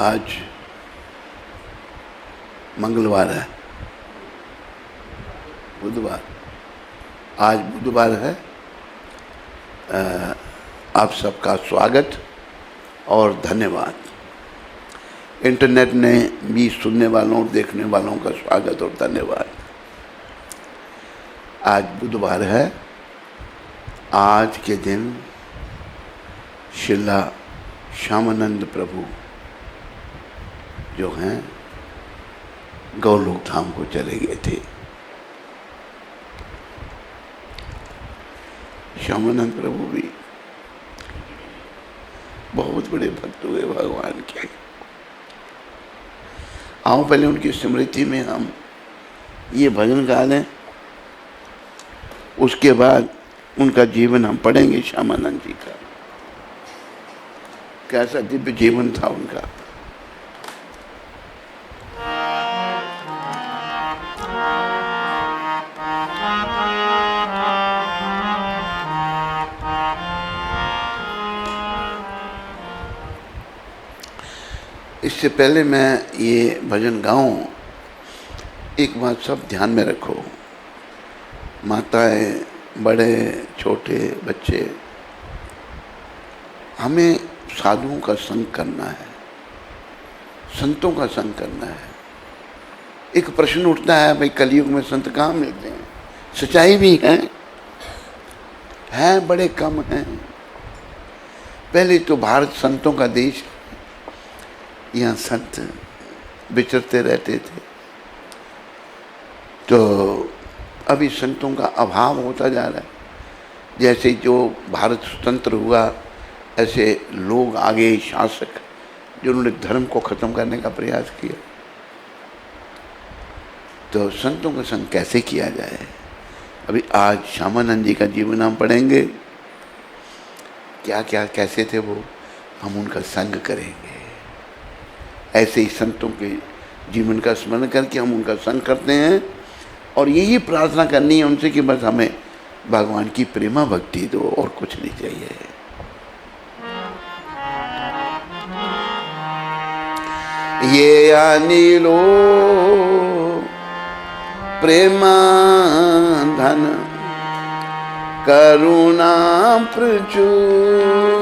आज मंगलवार है, बुधवार, आज बुधवार है। आप सबका स्वागत और धन्यवाद। इंटरनेट ने भी सुनने वालों और देखने वालों का स्वागत और धन्यवाद। आज बुधवार है। आज के दिन श्रीला श्यामानंद प्रभु जो हैं गौलोक धाम को चले गए थे। श्यामानंद प्रभु भी बहुत बड़े भक्त हुए भगवान के। आओ पहले उनकी स्मृति में हम ये भजन गा लें, उसके बाद उनका जीवन हम पढ़ेंगे। श्यामानंद जी का कैसा दिव्य जीवन था उनका। इससे पहले मैं ये भजन गाऊं, एक बात सब ध्यान में रखो। माताएं, बड़े छोटे बच्चे, हमें साधुओं का संग करना है, संतों का संग करना है। एक प्रश्न उठता है, भाई कलयुग में संत कहाँ मिलते हैं? सच्चाई भी है बड़े कम हैं। पहले तो भारत संतों का देश, यहाँ संत विचरते रहते थे, तो अभी संतों का अभाव होता जा रहा है। जैसे जो भारत स्वतंत्र हुआ, ऐसे लोग आगे शासक जिन्होंने धर्म को खत्म करने का प्रयास किया। तो संतों का संग कैसे किया जाए? अभी आज श्यामानंद जी का जीवन हम पढ़ेंगे। क्या क्या कैसे थे वो, हम उनका संग करेंगे। ऐसे ही संतों के जीवन का स्मरण करके हम उनका संग करते हैं और यही प्रार्थना करनी है उनसे कि बस हमें भगवान की प्रेमा भक्ति दो, और कुछ नहीं चाहिए। ये अनिलो प्रेमा धन करुणा प्रचुर,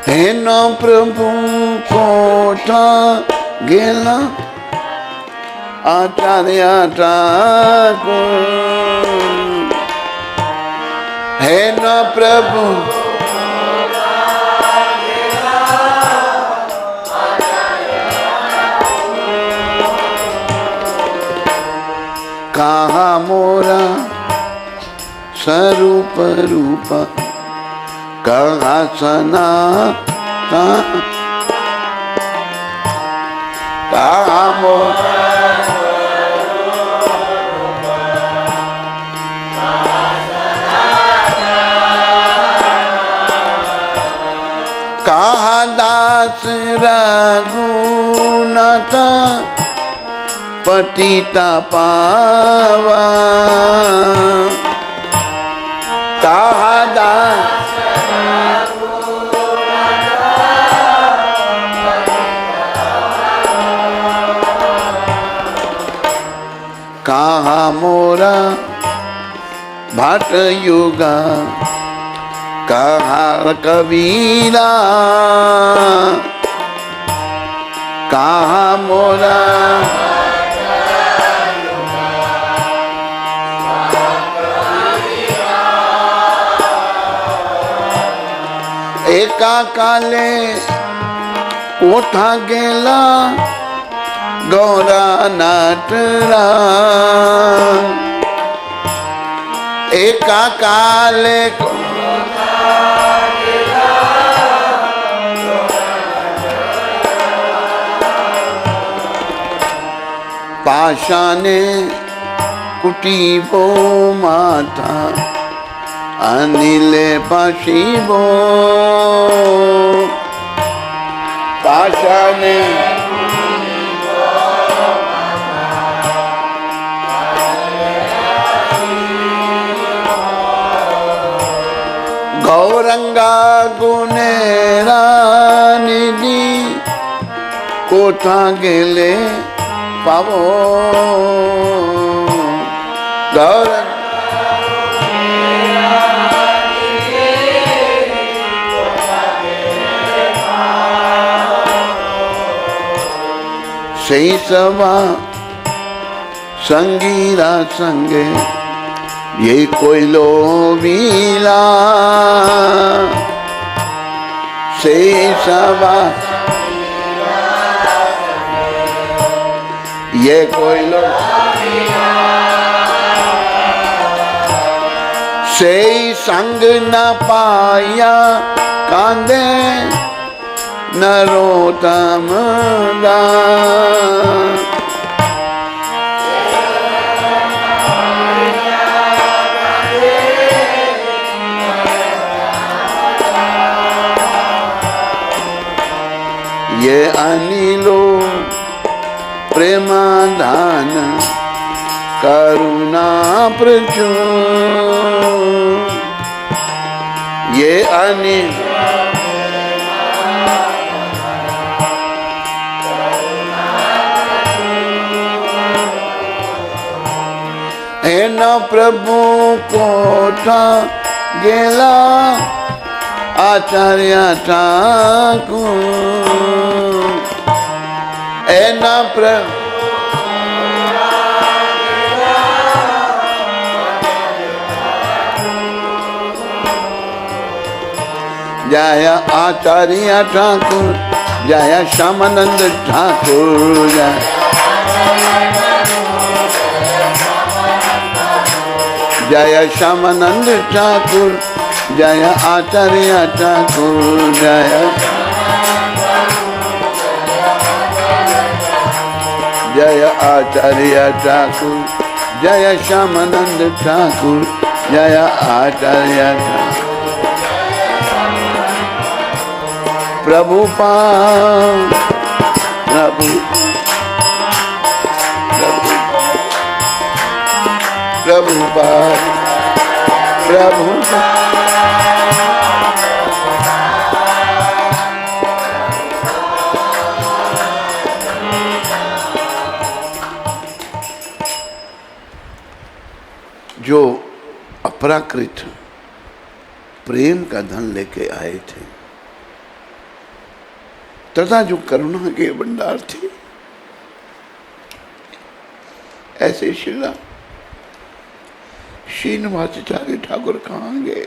हे न प्रभु कोठा गेला आचार्य ठाकुर, हे न प्रभु कहा मोरा स्वरूप रूपा, कहा सनाता कहा मोरा कहा दास रघुनाथ पतिता पावा, कहा दास कहा मोरा भाट युगा, कहा कबीरा, कहा मोरा एका काले कोठा गेला गौरा नटरा, एका काले पाषाणे कुटीबो माथा अनिले पाशिबो, पाषाणे गौरंगा गुनेरा निधि कोथा गेले पावो गौरंगा सही सवा संगीरा संगे ये कोई लोवीला सही सवा ये कोई लो सही संग न पाया कांदे नरोत्तम दास ये अनिलो प्रेमाधान करुणा प्रचुर ये अनिल न प्रभु कोठा गेला आचार्य ठाकुर न प्रभु जय आचार्य ठाकुर जय श्यामानंद ठाकुर जय श्यामानंद ठाकुर जय आचार्य ठाकुर जय आचार्य ठाकुर जय श्यामानंद ठाकुर जय आचार्य ठाकुर प्रभु प्रभु प्रभुपाद प्रभुपाद जो अपराकृत प्रेम का धन लेके आए थे तथा जो करुणा के भंडार थे ऐसे शिला श्रीनिवासाचार्य ठाकुर कहाँ गए?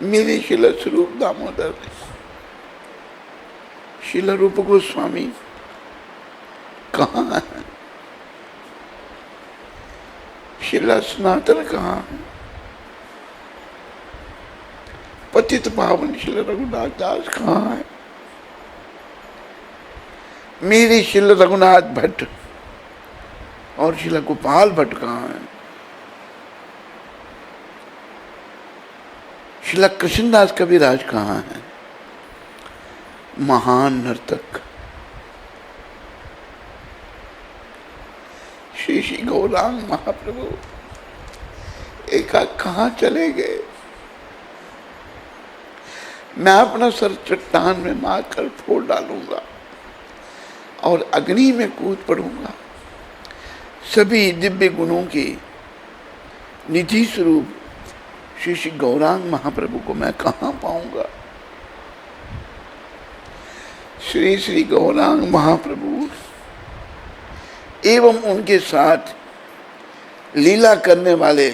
मेरे शिला स्वरूप दामोदर शिला रूप गोस्वामी कहाँ है? शिला सनातन कहाँ है? पतित पावन शिला रघुनाथ दास कहाँ है? मेरी शिला रघुनाथ भट्ट और शिला गोपाल भट्ट कहाँ है? शिला कृष्णदास कविराज कहाँ है? महान नर्तक श्री श्री गौरांग महाप्रभु एका कहाँ चले गए? मैं अपना सर चट्टान में मार कर फोड़ डालूंगा और अग्नि में कूद पड़ूंगा। सभी दिव्य गुणों की निधि स्वरूप श्री श्री गौरांग महाप्रभु को मैं कहाँ पाऊंगा? श्री श्री गौरांग महाप्रभु एवं उनके साथ लीला करने वाले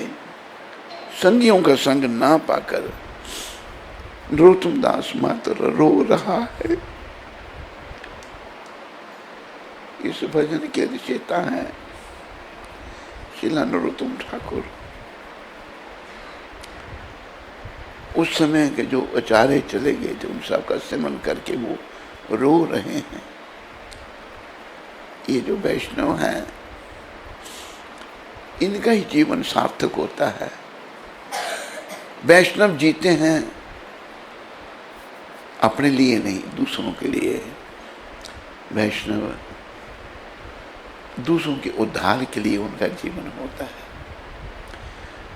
संगियों का संग ना पाकर नरोत्तम दास मात्र रो रहा है। इस भजन के रचयिता हैं शिला नरोत्तम ठाकुर। उस समय के जो आचार्य चले गए थे उन सबका सिमरन करके वो रो रहे हैं। ये जो वैष्णव हैं इनका ही जीवन सार्थक होता है। वैष्णव जीते हैं अपने लिए नहीं, दूसरों के लिए। वैष्णव दूसरों के उद्धार के लिए उनका जीवन होता है।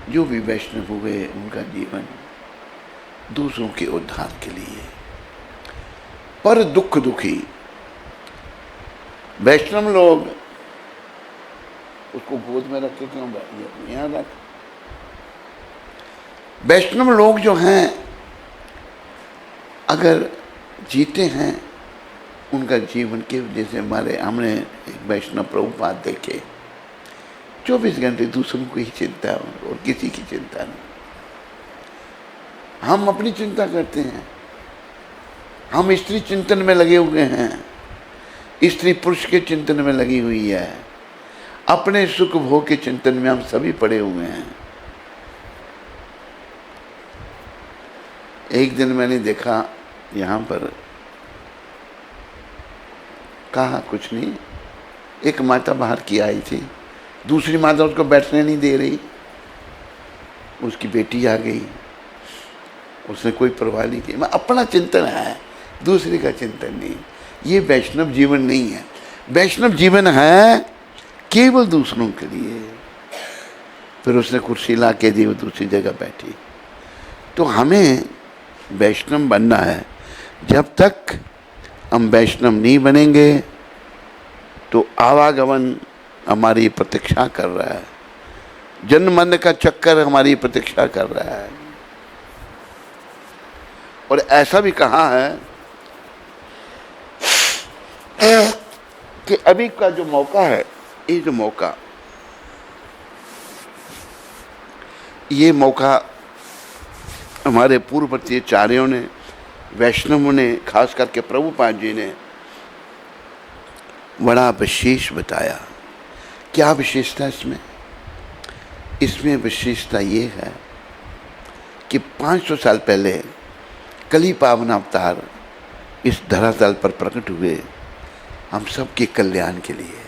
जो भी वैष्णव हुए उनका जीवन दूसरों के उद्धार के लिए, पर दुख दुखी। वैष्णव लोग उसको गोद में रख के क्यों बैठे, यहाँ रख। वैष्णव लोग जो हैं अगर जीते हैं, उनका जीवन के जैसे हमने एक वैष्णव प्रभुपाद देखे, 24 घंटे दूसरों की ही चिंता और किसी की चिंता नहीं। हम अपनी चिंता करते हैं, हम स्त्री चिंतन में लगे हुए हैं, स्त्री पुरुष के चिंतन में लगी हुई है, अपने सुख भोग के चिंतन में हम सभी पड़े हुए हैं। एक दिन मैंने देखा यहाँ पर, कहा कुछ नहीं, एक माता बाहर की आई थी, दूसरी माता उसको बैठने नहीं दे रही, उसकी बेटी आ गई, उसने कोई परवाह नहीं की। अपना चिंतन है, दूसरे का चिंतन नहीं। ये वैष्णव जीवन नहीं है। वैष्णव जीवन है केवल दूसरों के लिए। फिर उसने कुर्सी ला के दी, वो दूसरी जगह बैठी। तो हमें वैष्णव बनना है। जब तक हम वैष्णव नहीं बनेंगे तो आवागमन हमारी प्रतीक्षा कर रहा है, जन्म मरण का चक्कर हमारी प्रतीक्षा कर रहा है। और ऐसा भी कहा है कि अभी का जो मौका है, ये जो मौका, ये मौका हमारे पूर्ववर्ती आचार्यों ने, वैष्णवों ने, खास करके प्रभुपाद जी ने बड़ा विशेष बताया। क्या विशेषता इसमें? इसमें विशेषता ये है कि 500 साल पहले कली पावन अवतार इस धरातल पर प्रकट हुए हम सबके कल्याण के लिए।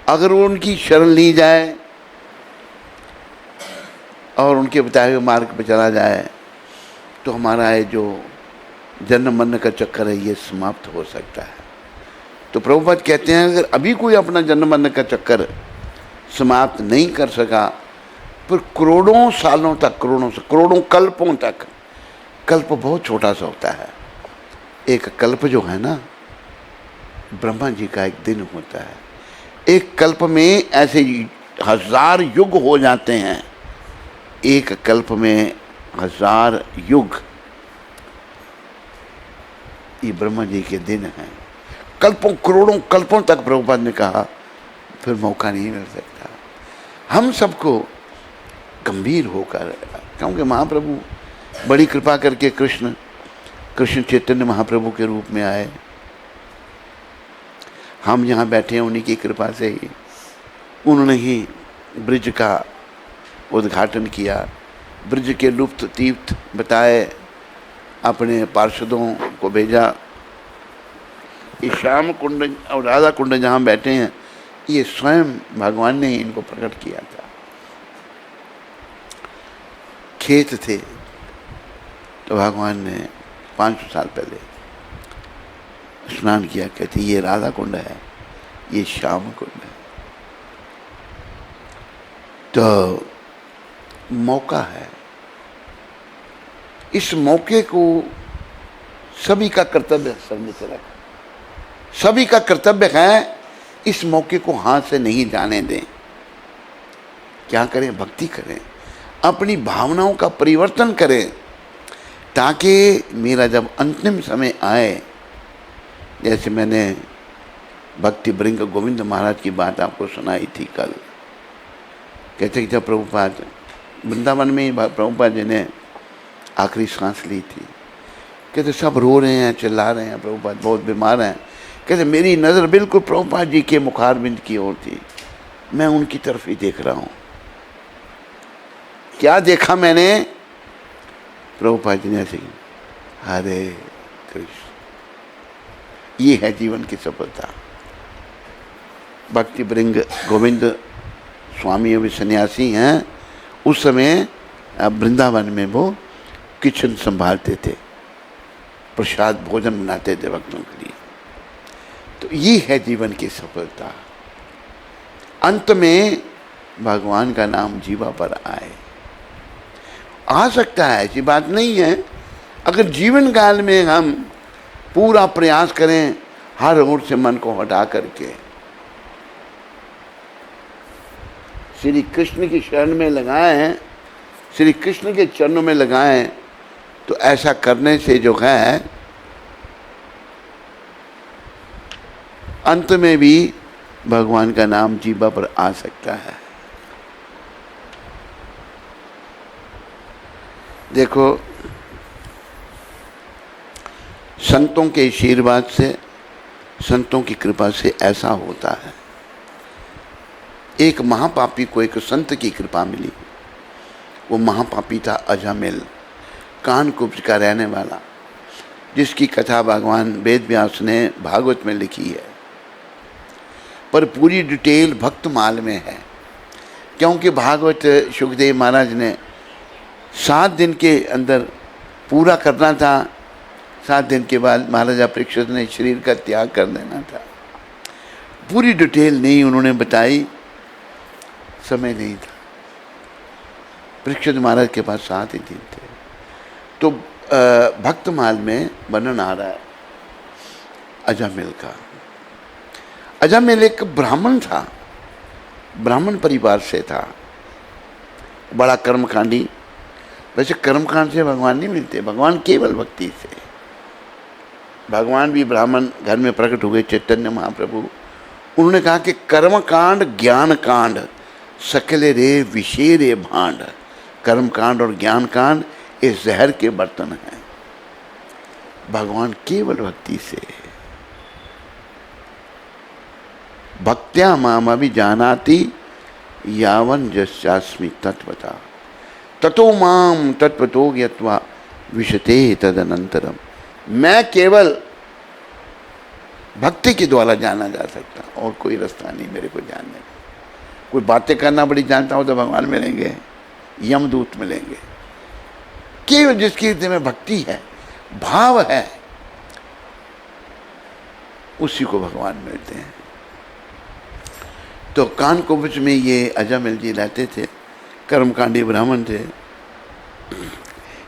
अगर वो उनकी शरण ली जाए और उनके बताए हुए मार्ग पर चला जाए तो हमारा ये जो जन्म मरण का चक्कर है ये समाप्त हो सकता है। तो प्रभुपाद कहते हैं अगर अभी कोई अपना जन्म मरण का चक्कर समाप्त नहीं कर सका, फिर करोड़ों सालों तक, करोड़ों कल्पों तक, कल्प बहुत छोटा सा होता है। एक कल्प जो है ना, ब्रह्मा जी का एक दिन होता है। एक कल्प में ऐसे 1000 युग हो जाते हैं। एक कल्प में 1000 युग, ये ब्रह्मा जी के दिन हैं। कल्पों, करोड़ों कल्पों तक प्रभुपाद ने कहा, फिर मौका नहीं मिल सकता। हम सबको गंभीर होकर, क्योंकि महाप्रभु बड़ी कृपा करके कृष्ण चैतन्य महाप्रभु के रूप में आए। हम यहाँ बैठे हैं उन्हीं की कृपा से ही। उन्होंने ही ब्रिज का उद्घाटन किया, ब्रिज के लुप्त तीर्थ बताए, अपने पार्षदों को भेजा। ये श्याम कुंड और राधा कुंड जहाँ बैठे हैं, ये स्वयं भगवान ने ही इनको प्रकट किया था। खेत थे तो भगवान ने 500 साल पहले स्नान किया, कहते ये राधा कुंड है, ये श्याम कुंड है। तो मौका है, इस मौके को सभी का कर्तव्य समझ के रखें। सभी का कर्तव्य है इस मौके को हाथ से नहीं जाने दें। क्या करें? भक्ति करें, अपनी भावनाओं का परिवर्तन करें, ताकि मेरा जब अंतिम समय आए, जैसे मैंने भक्ति भृंग गोविंद महाराज की बात आपको सुनाई थी कल। कहते कि जब प्रभुपाद वृंदावन में प्रभुपाद जी ने आखिरी सांस ली थी, कहते सब रो रहे हैं, चिल्ला रहे हैं, प्रभुपाद बहुत बीमार हैं। कहते मेरी नज़र बिल्कुल प्रभुपाद जी के मुखारबिंद की ओर थी, मैं उनकी तरफ ही देख रहा हूँ। क्या देखा मैंने? प्रभुपाद जी ने ऐसे, हरे कृष्ण। ये है जीवन की सफलता। भक्ति भृंग गोविंद स्वामी अभी सन्यासी हैं, उस समय वृंदावन में वो किचन संभालते थे, प्रसाद भोजन बनाते थे भक्तों के लिए। तो ये है जीवन की सफलता। अंत में भगवान का नाम जीवा पर आए। आ सकता है, ऐसी बात नहीं है। अगर जीवन काल में हम पूरा प्रयास करें हर ओर से मन को हटा करके श्री कृष्ण की शरण में लगाएं, श्री कृष्ण के चरणों में लगाएं, तो ऐसा करने से जो है अंत में भी भगवान का नाम जीवा पर आ सकता है। देखो, संतों के आशीर्वाद से, संतों की कृपा से ऐसा होता है। एक महापापी को एक संत की कृपा मिली। वो महापापी था अजामिल, कानकुब्ज का रहने वाला, जिसकी कथा भगवान वेद व्यास ने भागवत में लिखी है, पर पूरी डिटेल भक्तमाल में है। क्योंकि भागवत सुखदेव महाराज ने 7 दिन के अंदर पूरा करना था। 7 दिन के बाद महाराजा परीक्षित ने शरीर का त्याग कर देना था। पूरी डिटेल नहीं उन्होंने बताई, समय नहीं था। परीक्षित महाराज के पास 7 ही दिन थे। तो भक्तमाल में वर्णन आ रहा है अजामिल का। अजामिल एक ब्राह्मण था, ब्राह्मण परिवार से था, बड़ा कर्मकांडी। वैसे कर्मकांड से भगवान नहीं मिलते, भगवान केवल भक्ति से। भगवान भी ब्राह्मण घर में प्रकट हुए, चैतन्य महाप्रभु। उन्होंने कहा कि कर्मकांड ज्ञान कांड सकले रे विशेरे भांड। कर्मकांड और ज्ञान कांड ये जहर के बर्तन हैं। भगवान केवल भक्ति से। भक्त्या माम अभी जानाति यावन जस्यास्मि तत्वता ततो माम तत्वतो ज्ञत्वा विशते तदनंतरम। मैं केवल भक्ति के द्वारा जाना जा सकता, और कोई रास्ता नहीं मेरे को जानने का। कोई बातें करना बड़ी जानता हो तो भगवान मिलेंगे, यमदूत मिलेंगे। केवल जिसकी हृदय में भक्ति है, भाव है, उसी को भगवान मिलते हैं। तो कानकुब्ज में ये अजामिल जी रहते थे, कर्मकांडी ब्राह्मण थे।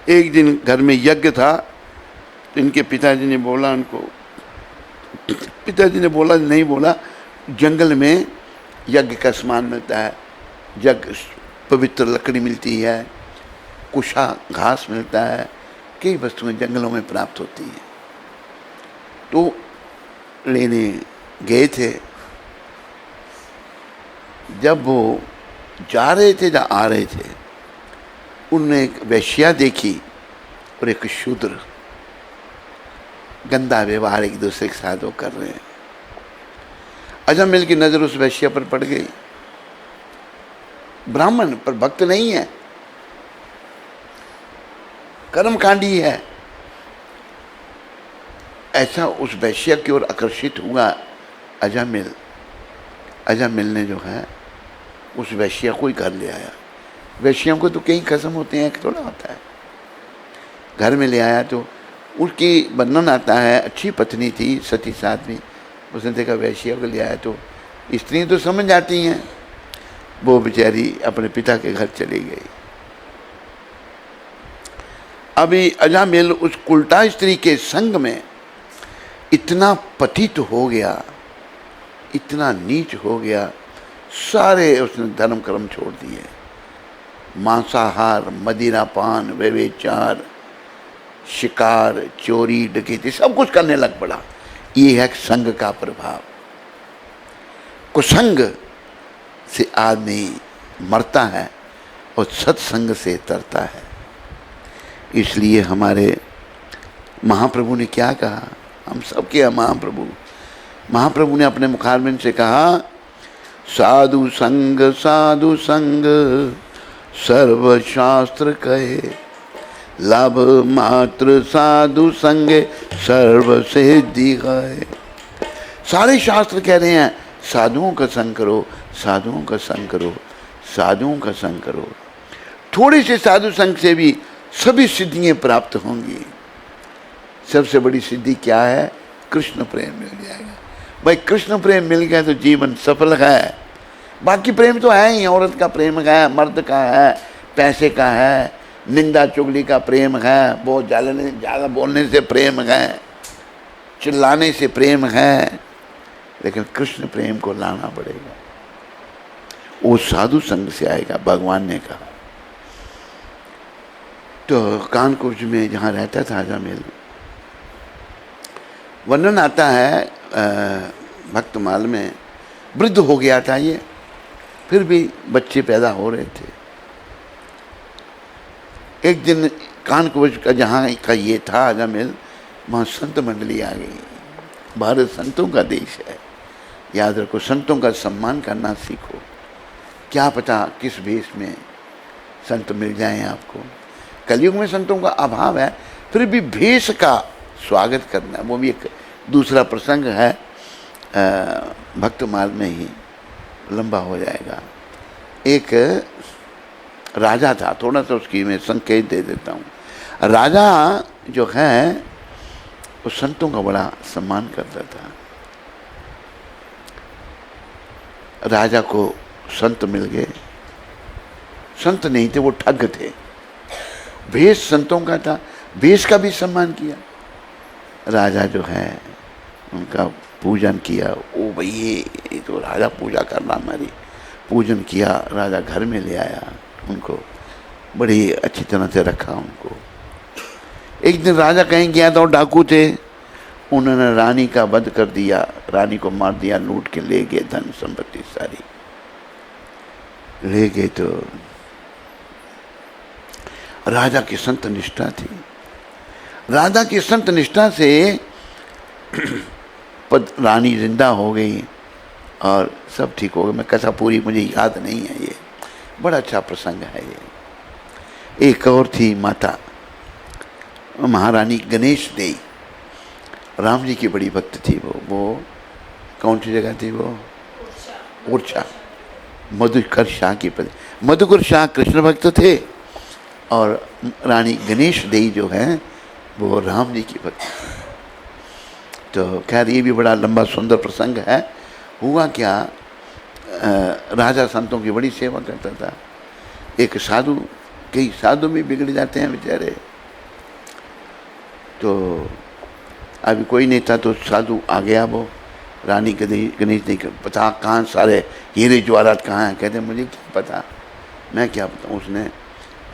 एक दिन घर में यज्ञ था, तो इनके पिताजी ने बोला उनको, पिताजी ने बोला नहीं बोला, जंगल में यज्ञ का सामान मिलता है, यज्ञ पवित्र लकड़ी मिलती है, कुशा घास मिलता है, कई वस्तुएं जंगलों में प्राप्त होती हैं। तो लेने गए थे। जब वो जा रहे थे या आ रहे थे, उन्होंने एक वैश्या देखी और एक शूद्र गंदा व्यवहार एक दूसरे के साथ वो कर रहे हैं। अजामिल की नजर उस वैश्या पर पड़ गई। ब्राह्मण पर भक्त नहीं है, कर्मकांडी है। ऐसा उस वैश्या की ओर आकर्षित हुआ अजामिल। अजामिल ने जो है उस वैश्या को ही घर ले आया। वैश्याओं को तो कई कसम होते हैं, थोड़ा होता है। घर में ले आया तो उसकी वर्णन आता है, अच्छी पत्नी थी, सती साध्वी। उसने देखा वैश्या को ले आया तो स्त्री तो समझ जाती हैं, वो बेचारी अपने पिता के घर चली गई। अभी अजामिल उस उल्टा स्त्री के संग में इतना पतित हो गया, इतना नीच हो गया, सारे उसने धर्म कर्म छोड़ दिए। मांसाहार, मदिरापान, व्यभिचार, शिकार, चोरी, डकैती सब कुछ करने लग पड़ा। ये है संग का प्रभाव। कुसंग से आदमी मरता है और सत्संग से तरता है। इसलिए हमारे महाप्रभु ने क्या कहा, हम सबके महाप्रभु, महाप्रभु ने अपने मुखारबिंद से कहा, साधु संग सर्वशास्त्र कहे, लाभ मात्र साधु संगे सर्व सिद्धि है। सारे शास्त्र कह रहे हैं साधुओं का संग करो, साधुओं का संग करो, साधुओं का संग करो। थोड़े से साधु संग से भी सभी सिद्धियां प्राप्त होंगी। सबसे बड़ी सिद्धि क्या है? कृष्ण प्रेम मिल जाएगा। भाई कृष्ण प्रेम मिल गया तो जीवन सफल है। बाकी प्रेम तो है ही, औरत का प्रेम है, मर्द का है, पैसे का है, निंदा चुगली का प्रेम है, बहुत ज़्यादा बोलने से प्रेम है, चिल्लाने से प्रेम है, लेकिन कृष्ण प्रेम को लाना पड़ेगा। वो साधु संग से आएगा, भगवान ने कहा। तो कानकुब्ज में जहाँ रहता था अजामिल, वर्णन आता है भक्तमाल में, वृद्ध हो गया था ये, फिर भी बच्चे पैदा हो रहे थे। एक दिन कानकुब्ज का जहाँ का ये था अजामिल, वहाँ संत मंडली आ गई। भारत संतों का देश है, याद रखो, संतों का सम्मान करना सीखो। क्या पता किस भेष में संत मिल जाएं आपको। कलयुग में संतों का अभाव है, फिर भी भेष का स्वागत करना, वो भी एक दूसरा प्रसंग है, भक्तमाल में ही लंबा हो जाएगा। एक राजा था, थोड़ा सा उसकी मैं संकेत दे देता हूँ। राजा जो है वो संतों का बड़ा सम्मान करता था। राजा को संत मिल गए, संत नहीं थे, वो ठग थे। भेष संतों का था, भेष का भी सम्मान किया। राजा जो है उनका पूजन किया। ओ भाई ये तो राजा पूजा कर रहा, हमारी पूजन किया। राजा घर में ले आया, उनको बड़ी अच्छी तरह से रखा उनको। एक दिन राजा कहीं गया था, डाकू थे, उन्होंने रानी का वध कर दिया, रानी को मार दिया, लूट के ले गए, धन संपत्ति सारी ले गए। तो राजा की संत निष्ठा थी, राजा की संत निष्ठा से रानी जिंदा हो गई और सब ठीक हो गया। मैं कथा पूरी मुझे याद नहीं है, ये बड़ा अच्छा प्रसंग है ये। एक और थी माता महारानी गणेश देई, राम जी की बड़ी भक्त थी वो कौन सी जगह थी वो? ओरछा। मधुकर शाह की पति, मधुकर शाह कृष्ण भक्त थे और रानी गणेश देई जो है वो राम जी की भक्त थी। तो खैर ये भी बड़ा लंबा सुंदर प्रसंग है। हुआ क्या, राजा संतों की बड़ी सेवा करता था। एक साधु, कई साधु भी बिगड़ जाते हैं बेचारे, तो अभी कोई नहीं था तो साधु आ गया। वो रानी गणेश नहीं पता कहाँ सारे हीरे जवाहरात कहाँ हैं, कहते मुझे क्या पता, मैं क्या बताऊँ। उसने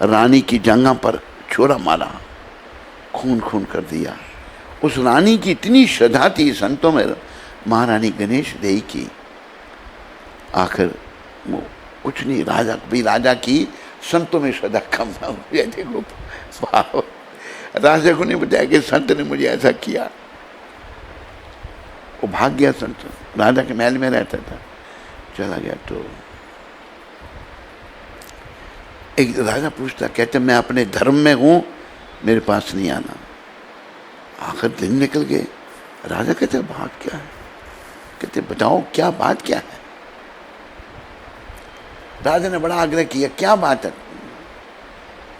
रानी की जंगा पर छोरा मारा, खून खून कर दिया। उस रानी की इतनी श्रद्धा थी संतों में, महारानी गणेश देई की, आखिर वो कुछ नहीं, राजा भी, राजा की संतों में श्रद्धा कम ना हो जाए। देखो राजा को नहीं बताया कि संत ने मुझे ऐसा किया। वो भाग गया, संत राजा के महल में रहता था, चला गया। तो एक राजा पूछता, कहते मैं अपने धर्म में हूं, मेरे पास नहीं आना। आखिर दिन निकल गए, राजा कहते भाग क्या है, कहते बताओ क्या बात क्या है। राजा ने बड़ा आग्रह किया, क्या बात है।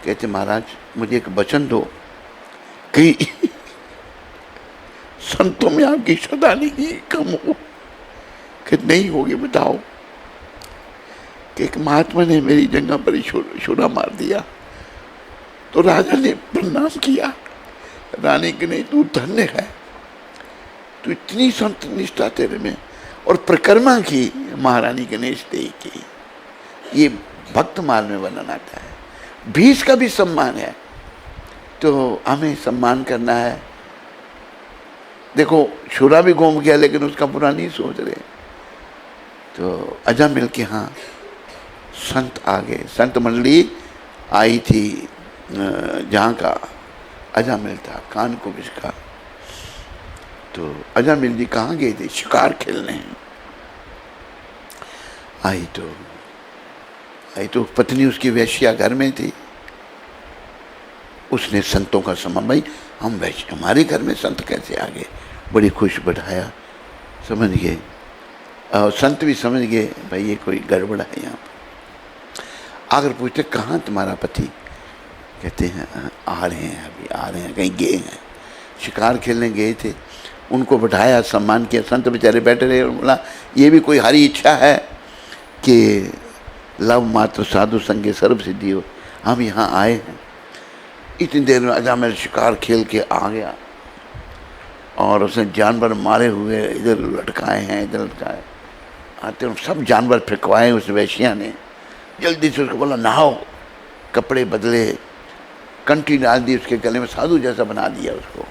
कहते महाराज मुझे एक वचन दो, कहीं संतों में आपकी श्रद्धा नहीं कम हो। कि नहीं होगी, बताओ। कि एक महात्मा ने मेरी जंगा पर छोरा मार दिया। तो राजा ने प्रणाम किया, रानी के नहीं तू धन्य है, तू इतनी संत निष्ठा तेरे में, और परिक्रमा की महारानी गणेश देई की। ये भक्तमाल में वर्णन आता है। भीष का भी सम्मान है, तो हमें सम्मान करना है। देखो छुरा भी घूम गया लेकिन उसका बुरा नहीं सोच रहे। तो अजामिल के यहाँ संत आ गए, संत मंडली आई थी, जहाँ का अजामिल था, कानकुब्ज का। तो अजामिल जी कहाँ गए थे? शिकार खेलने। आई तो पत्नी उसकी वैश्या घर में थी। उसने संतों का सम्मान, भाई हम वैश्य, हमारे घर में संत कैसे आ गए, बड़ी खुश बैठाया, समझ गए। और संत भी समझ गए भाई ये कोई गड़बड़ है यहाँ पर। आकर पूछते कहाँ तुम्हारा पति? कहते हैं आ रहे हैं, अभी आ रहे हैं, कहीं गए हैं, शिकार खेलने गए थे। उनको बैठाया, सम्मान किया। संत बेचारे बैठे रहे और बोला ये भी कोई हरी इच्छा है? कि लव मात्र साधु संगे सर्व सिद्धि हो। हम यहाँ आए हैं, इतनी देर में अजामिल शिकार खेल के आ गया और उसने जानवर मारे हुए इधर लटकाए हैं, इधर लटकाए आते सब जानवर फेंकवाए उस वैश्या ने। जल्दी से उसको बोला नहाओ, कपड़े बदले, कंठी डाल दी उसके गले में, साधु जैसा बना दिया उसको।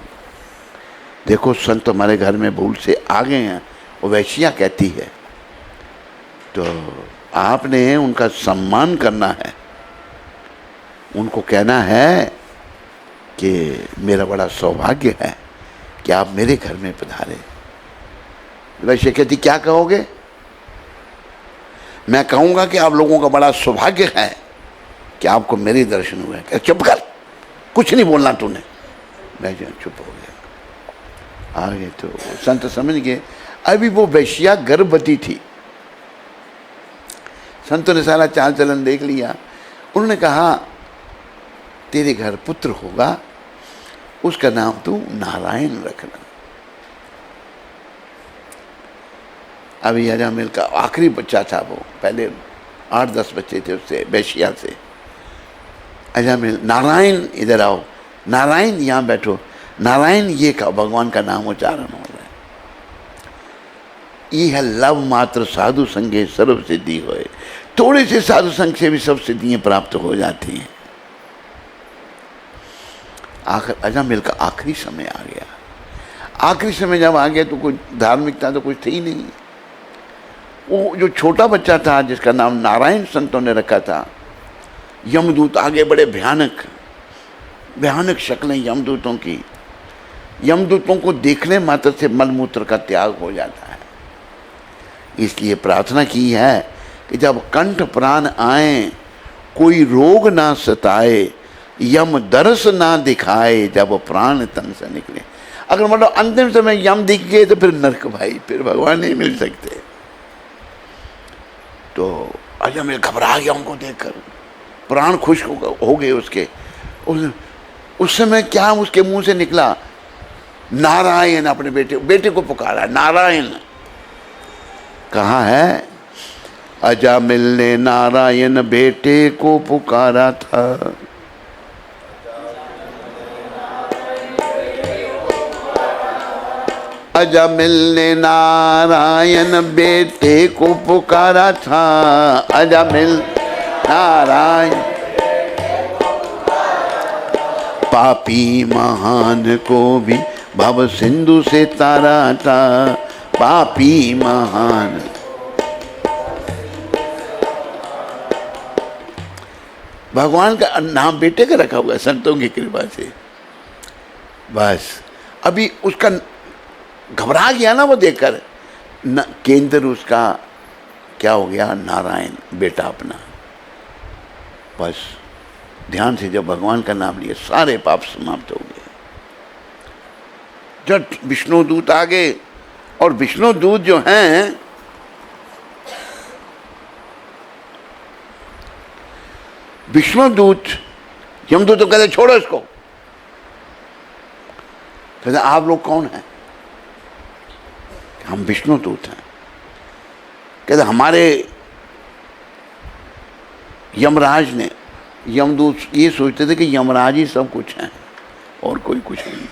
देखो संत हमारे घर में भूल से आ गए हैं, वो वैश्या कहती है, तो आपने उनका सम्मान करना है, उनको कहना है कि मेरा बड़ा सौभाग्य है कि आप मेरे घर में पधारे। वैश्या कहती क्या कहोगे? मैं कहूँगा कि आप लोगों का बड़ा सौभाग्य है कि आपको मेरे दर्शन हुए। कह चुप कर, कुछ नहीं बोलना तूने। वैश्या चुप हो गया। आगे तो संत समझ गए अभी वो वैश्या गर्भवती थी। संतों ने सारा चाल चलन देख लिया। उन्होंने कहा तेरे घर पुत्र होगा, उसका नाम तू नारायण रखना। अभी अजामिल का आखिरी बच्चा था वो, पहले 8-10 बच्चे थे उससे, वैश्या से। अजामिल नारायण इधर आओ, नारायण यहाँ बैठो, नारायण ये का भगवान का नाम उच्चारण हो रहा है। ये है लव मात्र साधु संगे सर्व सिद्धि होए। थोड़े से साधु संग से भी सब सिद्धियां प्राप्त हो जाती हैं। आखिर अजामिल का आखिरी समय आ गया। आखिरी समय जब आ गया तो कोई धार्मिकता तो कुछ थी ही नहीं। वो जो छोटा बच्चा था जिसका नाम नारायण संतों ने रखा था, यमदूत आगे बड़े भयानक भयानक शक्लें यमदूतों की। यमदूतों को देखने मात्र से मलमूत्र का त्याग हो जाता है। इसलिए प्रार्थना की है कि जब कंठ प्राण आए, कोई रोग ना सताए, यम दरस ना दिखाए, जब प्राण तन से निकले। अगर मतलब अंतिम समय यम दिख गए तो फिर नरक भाई, फिर भगवान नहीं मिल सकते। तो अजामिल घबरा गया उनको देखकर, प्राण खुश हो गए उसके। उस समय क्या उसके मुंह से निकला? नारायण। अपने बेटे को पुकारा नारायण। कहा है अजामिल ने नारायण बेटे को पुकारा था। अजामिल ने नारायण बेटे को पुकारा था। अजामिल नारायण पापी महान को भी भव सिंधु से तारा था। पापी महान। भगवान का नाम बेटे का रखा हुआ है संतों की कृपा से। बस अभी उसका घबरा गया ना वो देखकर, न केंद्र उसका क्या हो गया? नारायण, बेटा अपना। बस ध्यान से जब भगवान का नाम लिया सारे पाप समाप्त हो गए। जब विष्णु दूत आ गए, और विष्णु दूत जो हैं विष्णु दूत, यमदूत तो कहते छोड़ो इसको। कहते आप लोग कौन हैं? हम विष्णु दूत हैं। कहते हमारे यमराज ने, यमदूत ये सोचते थे कि यमराज ही सब कुछ हैं और कोई कुछ नहीं,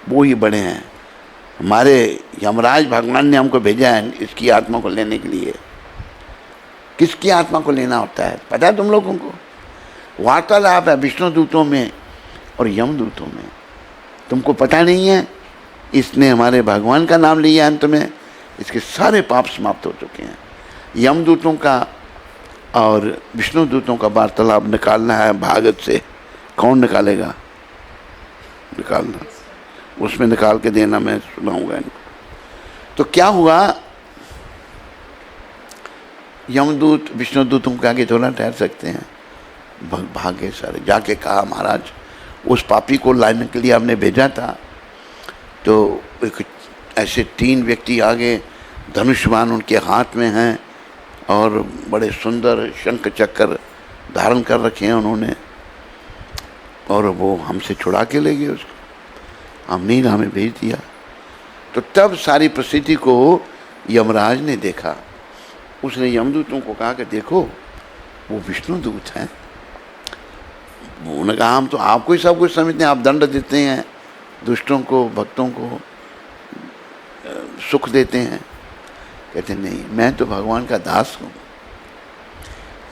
वो ही बड़े हैं। हमारे यमराज भगवान ने हमको भेजा है इसकी आत्मा को लेने के लिए। किसकी आत्मा को लेना होता है पता है तुम लोगों को? वार्तालाप है विष्णु दूतों में और यमदूतों में। तुमको पता नहीं है? इसने हमारे भगवान का नाम लिया अंत में, इसके सारे पाप समाप्त हो चुके हैं। यमदूतों का और विष्णु दूतों का वार्तालाप निकालना है भागवत से। कौन निकालेगा? निकालना, उसमें निकाल के देना, मैं सुनाऊंगा इनको। तो क्या हुआ? यमदूत विष्णु दूतों के आगे थोड़ा ठहर सकते हैं? भागे सारे। जाके कहा महाराज उस पापी को लाने के लिए हमने भेजा था, तो एक ऐसे 3 व्यक्ति आगे, धनुष्मान उनके हाथ में हैं और बड़े सुंदर शंख चक्र धारण कर रखे हैं उन्होंने, और वो हमसे छुड़ा के ले गए उसको। हमने ही हमें भेज दिया। तो तब सारी परिस्थिति को यमराज ने देखा उसने यमदूतों को कहा कि देखो वो विष्णु दूत हैं। उन्होंने कहा हम तो आपको ही सब कुछ समझते हैं, आप दंड देते हैं दुष्टों को, भक्तों को सुख देते हैं। कहते नहीं, मैं तो भगवान का दास हूँ,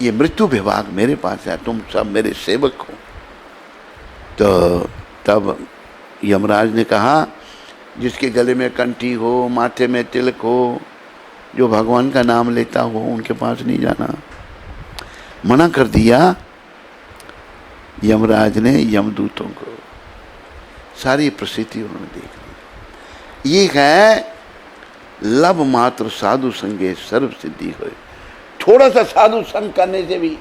ये मृत्यु विभाग मेरे पास है, तुम सब मेरे सेवक हो। तो तब यमराज ने कहा जिसके गले में कंठी हो, माथे में तिलक हो, जो भगवान का नाम लेता हो, उनके पास नहीं जाना। मना कर दिया यमराज ने यमदूतों को। सारी प्रसिद्धि उन्होंने देख ली। ये है लब मात्र साधु संगे सर्व सिद्धि हो। थोड़ा सा साधु संग करने से भी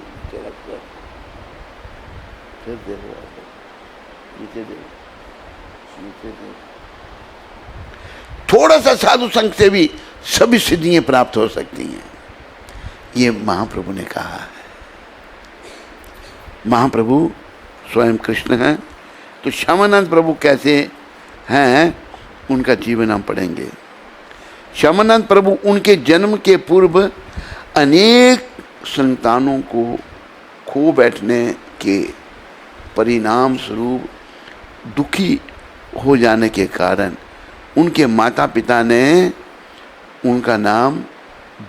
थोड़ा सा साधु संग से भी सभी सिद्धियां प्राप्त हो सकती हैं, ये महाप्रभु ने कहा है। महाप्रभु स्वयं कृष्ण हैं, तो श्यामानंद प्रभु कैसे हैं उनका जीवन हम पढ़ेंगे। श्यामानंद प्रभु उनके जन्म के पूर्व अनेक संतानों को खो बैठने के परिणाम स्वरूप दुखी हो जाने के कारण उनके माता पिता ने उनका नाम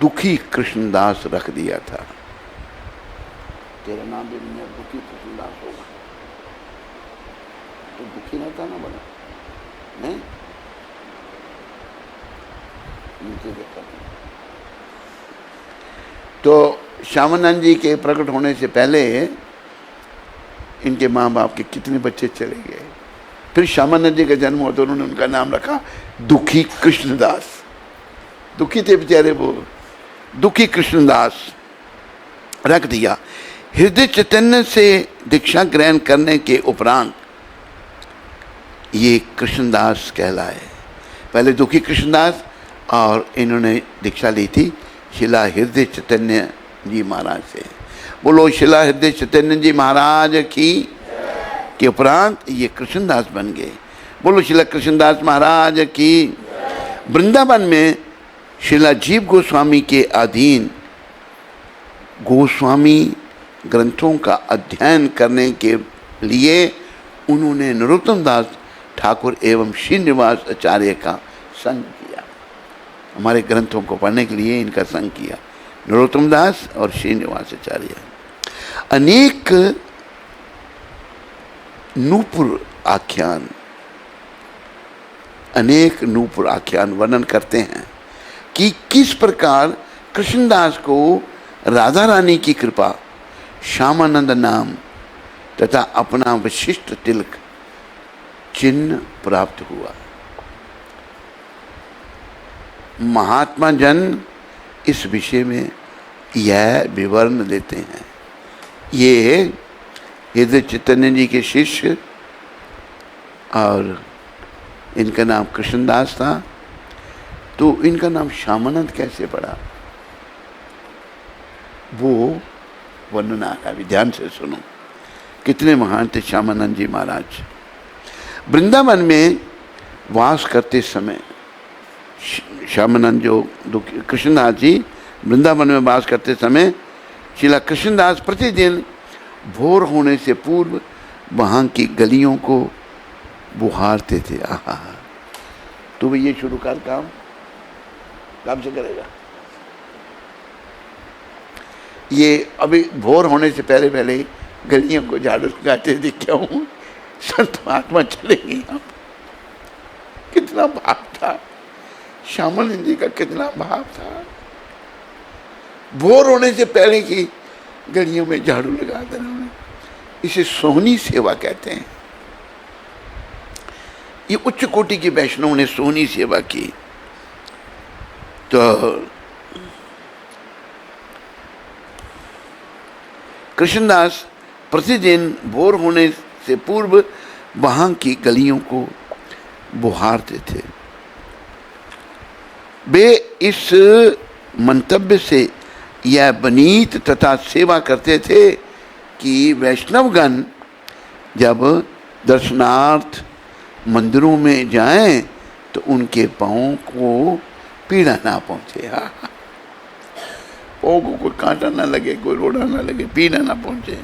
दुखी कृष्णदास रख दिया था। तेरा नाम भी दुखी कृष्णदास होगा, तो दुखी रहता ना बना नहीं नीचे देखा। तो श्यामानंद जी के प्रकट होने से पहले इनके माँ बाप के कितने बच्चे चले गए। फिर श्यामानंद जी का जन्म हुआ तो उन्होंने उनका नाम रखा दुखी कृष्णदास। दुखी थे बेचारे वो, दुखी कृष्णदास रख दिया। हृदय चैतन्य से दीक्षा ग्रहण करने के उपरांत ये कृष्णदास कहलाए। पहले दुखी कृष्णदास और इन्होंने दीक्षा ली थी शिला हृदय चैतन्य जी महाराज से। बोलो शिला हृदय चैतन्य जी महाराज की के उपरांत ये कृष्णदास बन गए। बोलो शिला कृष्णदास महाराज की। वृंदावन में शिला जीव गोस्वामी के अधीन गोस्वामी ग्रंथों का अध्ययन करने के लिए उन्होंने नरोत्तम दास ठाकुर एवं श्रीनिवास आचार्य का संग किया। हमारे ग्रंथों को पढ़ने के लिए इनका संग किया नरोत्तम दास और श्रीनिवास आचार्य। अनेक नूपुर आख्यान वर्णन करते हैं कि किस प्रकार कृष्णदास को राधा रानी की कृपा, श्यामानंद नाम तथा अपना विशिष्ट तिलक चिन्ह प्राप्त हुआ। महात्मा जन इस विषय में यह विवरण देते हैं। ये हृदय चैतन्य जी के शिष्य और इनका नाम कृष्णदास था, तो इनका नाम श्यामानंद कैसे पड़ा वो वर्णन आ रहा है। ध्यान से सुनो, कितने महान थे श्यामानंद जी महाराज। वृंदावन में वास करते समय श्यामानंद जो कृष्णदास जी वृंदावन में वास करते समय श्रीला कृष्णदास प्रतिदिन भोर होने से पूर्व वहाँ की गलियों को बुहारते थे। आहा, तू भी ये शुरू कर, काम से करेगा। ये अभी भोर होने से पहले पहले गलियों को झाड़ू लगाते दिखा हूँ। संत महात्मा चले गए। कितना भाव था श्यामानंद जी का, कितना भाव था। भोर होने से पहले की गलियों में झाड़ू लगा देना, इसे सोहनी सेवा कहते हैं। ये उच्च कोटि के वैष्णव ने सोहनी सेवा की। तो कृष्णदास प्रतिदिन भोर होने से पूर्व वहाँ की गलियों को बुहारते थे। वे इस मंतव्य से यह बनीत तथा सेवा करते थे कि वैष्णवगण जब दर्शनार्थ मंदिरों में जाएं तो उनके पाँव को पीड़ा ना पहुँचे। पाँव को कोई कांटा ना लगे, कोई रोड़ा ना लगे, पीड़ा ना पहुंचे।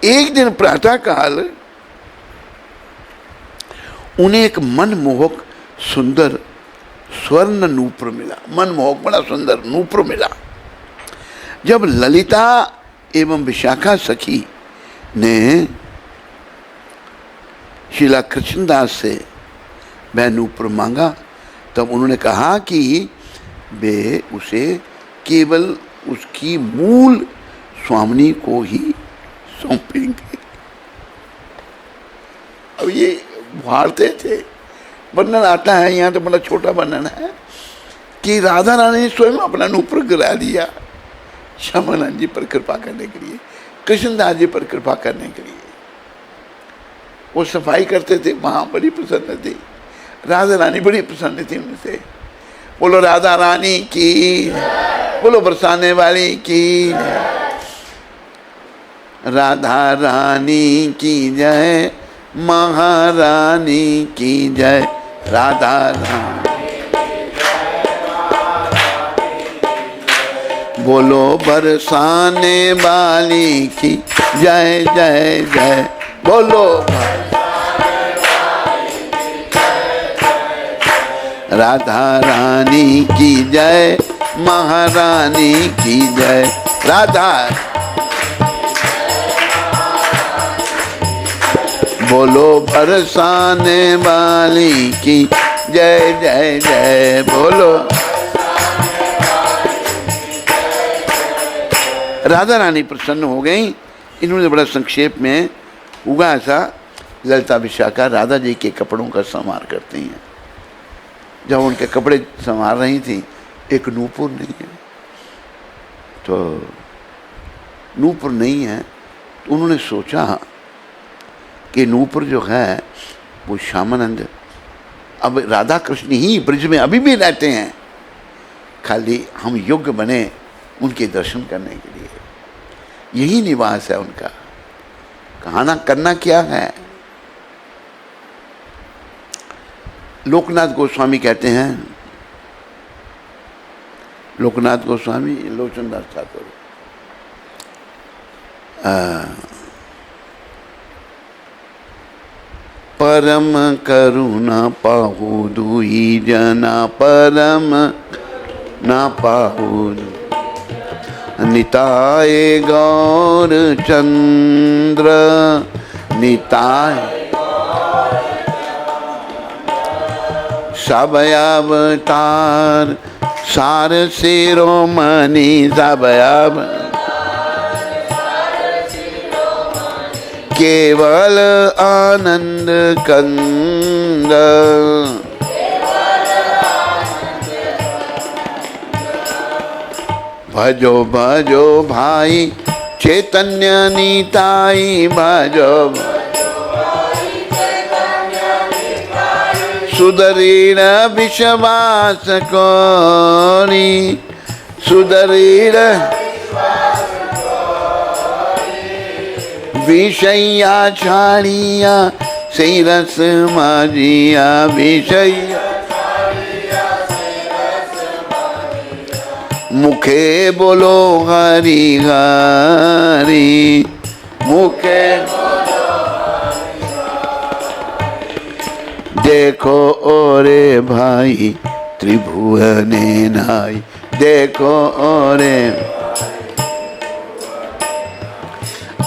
एक दिन प्रातः काल उन्हें एक मनमोहक सुंदर स्वर्ण नूपुर मिला। मनमोहक बड़ा सुंदर नूपुर मिला। जब ललिता एवं विशाखा सखी ने श्रीला कृष्णदास से वह नूपुर मांगा, तब उन्होंने कहा कि वे उसे केवल उसकी मूल स्वामिनी को ही सौंपेंगे। अब ये भारते थे, वर्णन आता है यहाँ तो बड़ा छोटा वर्णन है कि राधा रानी ने स्वयं अपना नूपुर गिरा दिया श्यामानंद जी पर कृपा करने के लिए, कृष्णदास जी पर कृपा करने के लिए। वो सफाई करते थे, वहाँ बड़ी प्रसन्न थी राधा रानी, बड़ी प्रसन्न थी उनसे। बोलो राधा रानी की, बोलो बरसाने वाली की, राधा रानी की जय, महारानी की जय, राधा रानी। बोलो बरसाने वाली की जय जय जय, बोलो राधा रानी की जय, महारानी की जय, राधा। बोलो बरसाने वाली की जय जय जय, बोलो। राधा रानी प्रसन्न हो गई। इन्होंने बड़ा संक्षेप में हुआ ऐसा, ललिता विशाखा राधा जी के कपड़ों का संवार करती हैं। जब उनके कपड़े संवार रही थी, एक नूपुर नहीं है, तो नूपुर नहीं है तो उन्होंने सोचा कि नूपुर जो है वो श्यामानंद, अब राधा कृष्ण ही ब्रज में अभी भी रहते हैं, खाली हम योग्य बने उनके दर्शन करने के लिए, यही निवास है उनका। कहना करना क्या है। लोकनाथ गोस्वामी कहते हैं, लोकनाथ गोस्वामी, लोचनदास ठाकुर, परम करुणा पाहु दुई जना, परम ना पाहु निताय गौर चंद्र, निताय सब अवतार सार शिरोमणि, सब केवल आनंद कंद, भजो भजो भाई चैतन्य निताई, भजो सुदरीण विश्वास कोरी, सुदरीण विषया छाड़िया सही रस माजिया, विषया मुखे बोलो हरि हरि, मुखे देखो ओरे भाई त्रिभुवने नाई, देखो ओरे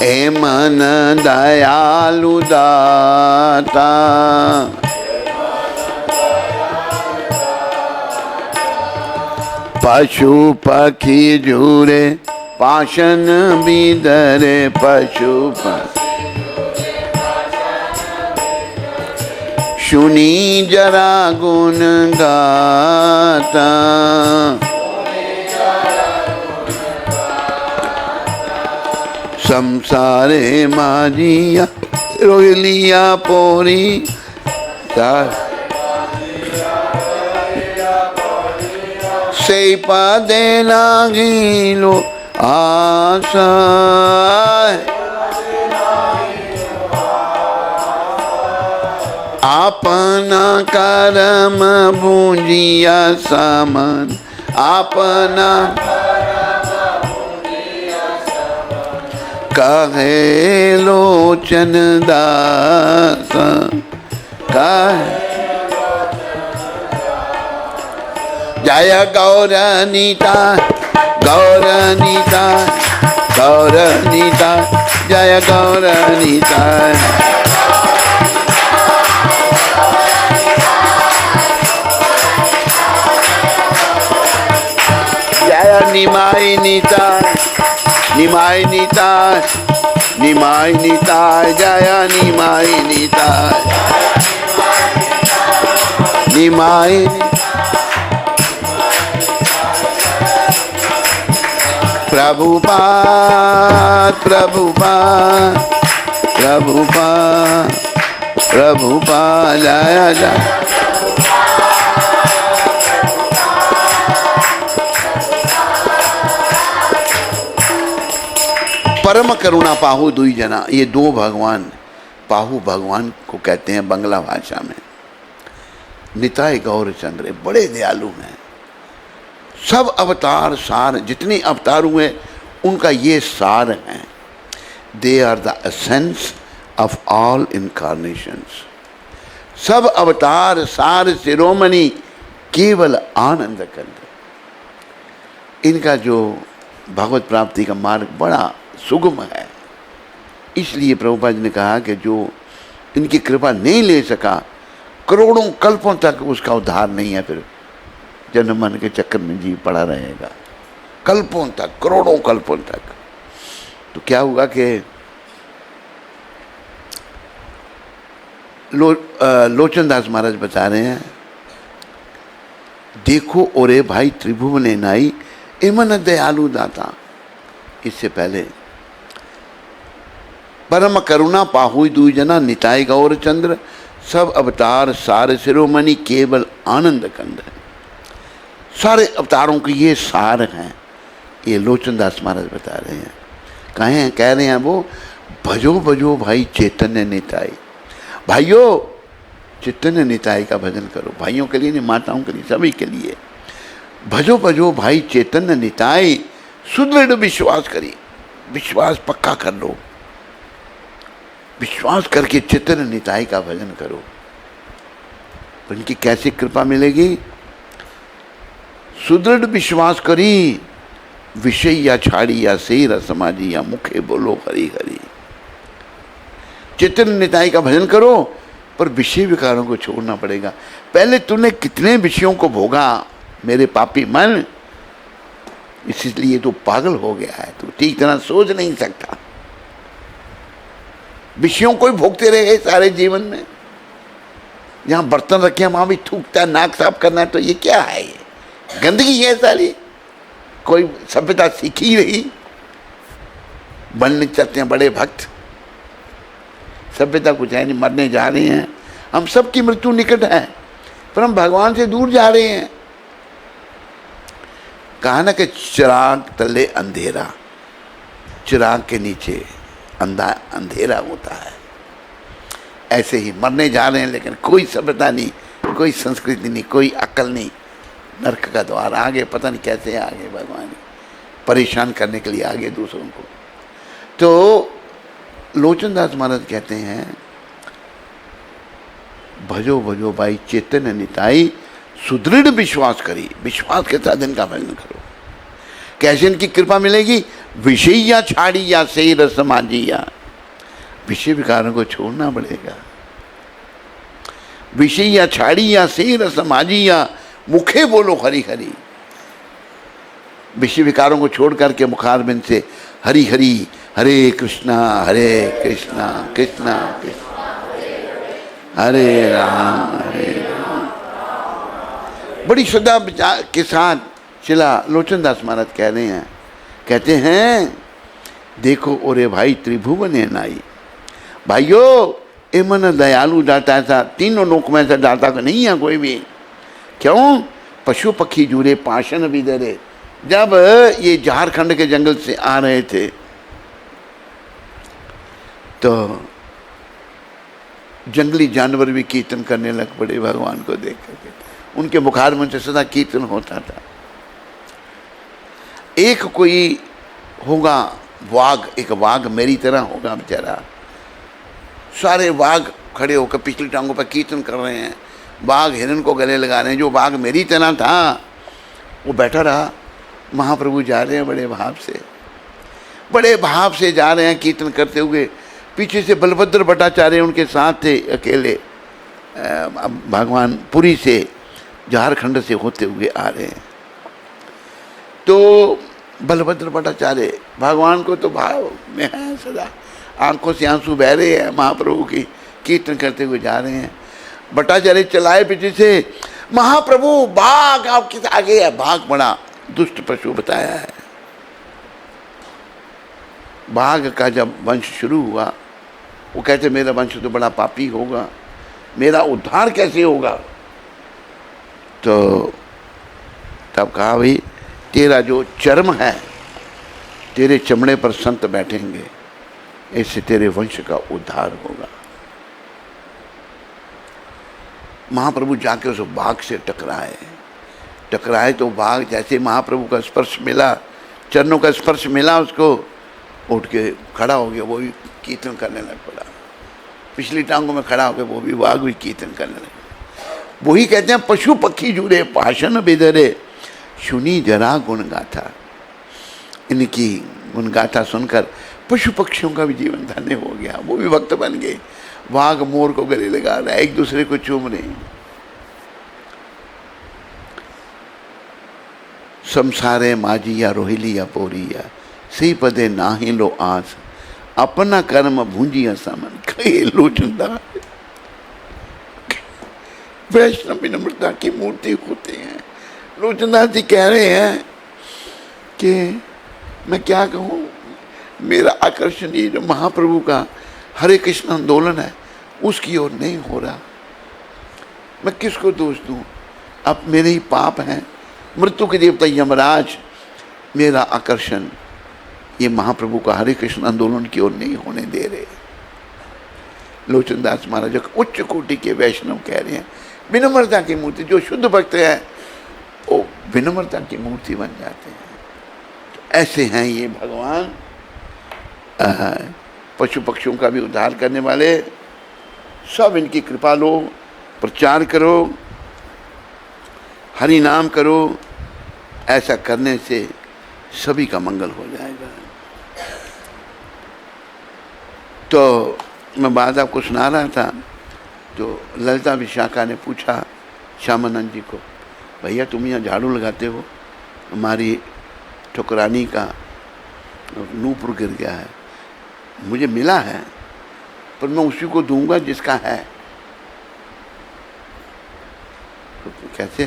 ए मन दयालु दाता, पशु पक्षी झूरे पाशन बिदरे, पशु सुनी जरा गुण गाता, संसारे माजिया रोलिया पोरी, से पदे लागिलो आशा, अपना कर्म भूंजिया समन, अपना काहे लोचन दास काहे जय गौरनीता गौरनीता गौरनीता जय गौरनीता जय निमाई नीता निमाई नीता निमाई नीता जय निमाई नीता निमाई प्रभुपाद प्रभुपाद प्रभुपाद प्रभुपाद जय जय परम करुणा पाहु दुई जना, ये दो भगवान, पाहु भगवान को कहते हैं बंगला भाषा में। निताय गौरचंद्र बड़े दयालु हैं। सब अवतार सार, जितने अवतार हुए उनका ये सार है। They are the essence of all incarnations. सब अवतार सार शिरोमणि केवल आनंद कंद। इनका जो भगवत प्राप्ति का मार्ग बड़ा सुगम है। इसलिए प्रभुपाद जी ने कहा कि जो इनकी कृपा नहीं ले सका, करोड़ों कल्पों तक उसका उद्धार नहीं है। फिर जन्म मन के चक्कर में जीव पड़ा रहेगा कल्पों तक, करोड़ों कल्पों तक। तो क्या हुआ कि लोचन दास महाराज बता रहे हैं, देखो ओरे भाई त्रिभुवन नाई इमन दयालु दाता। इससे पहले परम करुणा पाहुई दुई जना, निताय गौर चंद्र सब अवतार सार शिरोमणि केवल आनंद कंद है। सारे अवतारों के ये सार हैं। ये लोचन दास महाराज बता रहे हैं। कह रहे हैं वो, भजो भजो भाई चैतन्य निताई। भाइयों चैतन्य निताई का भजन करो। भाइयों के लिए नहीं, माताओं के लिए, सभी के लिए। भजो भजो भाई चैतन्य निताई, सुदृढ़ विश्वास करिए। विश्वास पक्का कर लो। विश्वास करके चैतन्य निताई का भजन करो। उनकी कैसी कृपा मिलेगी? सुदृढ़ विश्वास करी, विषय या छाड़ी या सेर समाजी या मुखे बोलो हरि हरि। चैतन्य निताई का भजन करो, पर विषय विकारों को छोड़ना पड़ेगा। पहले तूने कितने विषयों को भोगा मेरे पापी मन, इसलिए तो पागल हो गया है। तू ठीक तरह सोच नहीं सकता। विषयों को ही भोगते रहे सारे जीवन में। यहाँ बर्तन रखे हैं वहां भी थूकता है, नाक साफ करना है, तो ये क्या है? ये गंदगी है सारी। कोई सभ्यता सीखी रही? बनने चाहते हैं बड़े भक्त। सभ्यता कुछ है नहीं, मरने जा रहे हैं। हम सबकी मृत्यु निकट है, पर हम भगवान से दूर जा रहे हैं। कहा ना कि चिराग तले अंधेरा, चिराग के नीचे अंधेरा होता है। ऐसे ही मरने जा रहे हैं, लेकिन कोई सभ्यता नहीं, कोई संस्कृति नहीं, कोई अक्ल नहीं। नरक का द्वार आगे, पता नहीं कैसे आगे भगवान परेशान करने के लिए आगे दूसरों को। तो लोचन दास महाराज कहते हैं, भजो भजो भाई चैतन्य निताई, सुदृढ़ विश्वास करी। विश्वास के साथ इनका भजन करो। कैसे इनकी कृपा मिलेगी? विषय या छाड़ी या सही रसमाजी या, विषय विकारों को छोड़ना पड़ेगा। विषय या छाड़ी या सही रसमाजी या मुखे बोलो हरि हरि। विषय विकारों को छोड़ करके मुखारबिंद से हरि हरि, हरे कृष्णा कृष्णा कृष्णा हरे राम हरे राम। बड़ी श्रद्धा के साथ चिला लोचन दास महाराज कह रहे हैं, कहते हैं, देखो ओरे भाई त्रिभुवन नाई। भाइयों ए मन दयालु दाता, ऐसा तीनों लोक में ऐसा दाता का नहीं है कोई भी। क्यों? पशु पक्षी जुड़े पाषण भी दरे। जब ये झारखंड के जंगल से आ रहे थे तो जंगली जानवर भी कीर्तन करने लग पड़े भगवान को देख करके। उनके मुखार में से सदा कीर्तन होता था। एक कोई होगा वाघ, एक वाघ मेरी तरह होगा बेचारा। सारे वाघ खड़े होकर पिछली टांगों पर कीर्तन कर रहे हैं, बाघ हिरन को गले लगा रहे हैं। जो बाघ मेरी तरह था वो बैठा रहा। महाप्रभु जा रहे हैं बड़े भाव से जा रहे हैं कीर्तन करते हुए। पीछे से बलभद्र भट्टाचार्य उनके साथ थे अकेले, भगवान पुरी से झारखंड से होते हुए आ रहे हैं। तो बलभद्र भट्टाचार्य भगवान को तो भाव में है सदा, आंखों से आंसू बह रहे हैं, महाप्रभु की कीर्तन करते हुए जा रहे हैं। भट्टाचार्य चलाए पीछे से, महाप्रभु बाघ आपके आगे है। बाघ बड़ा दुष्ट पशु बताया है। बाघ का जब वंश शुरू हुआ, वो कहते मेरा वंश तो बड़ा पापी होगा, मेरा उद्धार कैसे होगा? तो तब कहा भाई तेरा जो चर्म है, तेरे चमड़े पर संत बैठेंगे, इससे तेरे वंश का उद्धार होगा। महाप्रभु जाके उस बाघ से टकराए तो बाघ जैसे महाप्रभु का स्पर्श मिला, चरणों का स्पर्श मिला, उसको उठ के खड़ा हो गया। वो भी कीर्तन करने लग पड़ा, पिछली टांगों में खड़ा हो गया। वो भी बाघ भी कीर्तन करने लगे। वही कहते हैं पशु पक्षी जुड़े भाषण बेदरे, सुनी जरा गुण गाथा। इनकी गुण गाथा सुनकर पशु पक्षियों का भी जीवन धन्य हो गया, वो भी भक्त बन गए। बाघ मोर को गले लगा रहा है, एक दूसरे को चूम रहे। संसारे माझी या रोहिली या पोरिया, सी पदे नाही लो आस, अपना कर्म भूंजिया समन कहे लोचनदा। वैष्णव विनम्रता की मूर्ति होते हैं। लोचनदास जी कह रहे हैं कि मैं क्या कहूँ, मेरा आकर्षण ये जो महाप्रभु का हरे कृष्ण आंदोलन है उसकी ओर नहीं हो रहा। मैं किसको दोष दूँ? अब मेरे ही पाप हैं। मृत्यु के देवता यमराज मेरा आकर्षण ये महाप्रभु का हरे कृष्ण आंदोलन की ओर नहीं होने दे रहे। लोचनदास महाराज उच्च कोटि के वैष्णव कह रहे हैं विनम्रता की मूर्ति, जो शुद्ध भक्त है वो विनम्रता की मूर्ति बन जाते हैं। तो ऐसे हैं ये भगवान, पशु पक्षियों का भी उद्धार करने वाले। सब इनकी कृपा लो, प्रचार करो, हरि नाम करो। ऐसा करने से सभी का मंगल हो जाएगा। तो मैं बात आपको सुना रहा था, तो ललिता विशाखा ने पूछा श्यामानंद जी को, भैया तुम यहाँ झाड़ू लगाते हो, हमारी ठुकरानी का नूपुर गिर गया है, मुझे मिला है पर मैं उसी को दूंगा जिसका है। तो कैसे?